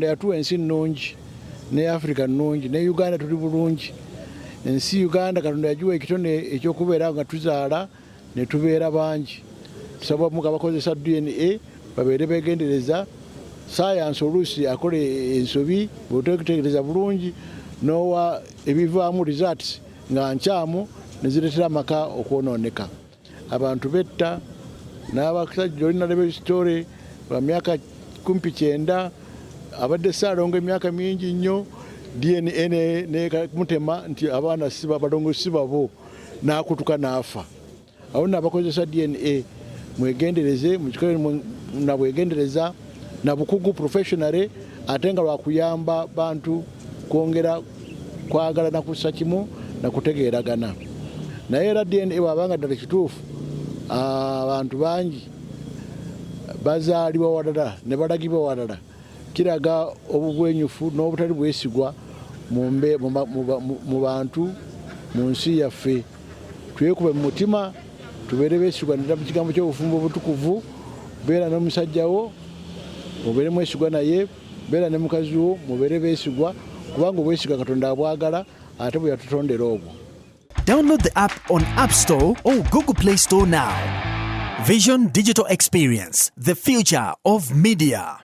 Katonda yatuwa ensi nnungi ne Africa nnungi ne Uganda tuli bulungi. Ensi Uganda Katonda yagiwa ekitone ekyokubeera nga tuzaala ne tubeera bangi. Tusaba muka bakozesa DNA babeere begendereza science oluusi akole ensobi bw'otegeereza bulungi n'owa ebivaamu results nga nkyamu ne zireetera amaka okwonooneka. Abantu betta n'abasajja olina lebesitore ba myaka 19 abadde Ssaalongo emyaka mingi nnyo DNA ne mutema nti abaana siba balongo sibabo n'akutuka n'afa. Awo n'abakozesa DNA mwegendereze mukikole na bwegendereza na bukugu professionally ate nga lwakuyamba bantu kwongera kwagala na kussa kimu na kutegeeragana. Naye era DNA bwabanga ddala kituufu abantu bangi bazaalibwa wadala ne balagibwa wadala kiraga obubwenyufu n'obutali bwesigwa mu bantu mu nsi yaffe. Twekube mu mutima tubeere beesigwa nera mu kigambo ky'obufumbo obutukuvu. Beera n'omusajjawo mubeere mwesigwa naye, beera ne mukazi wo mubeere beesigwa kubanga obwesigwa Katonda abwagala ate bwe yatutondera obwo. Download the app on App Store or Google Play Store now. Vision Digital Experience, the future of media.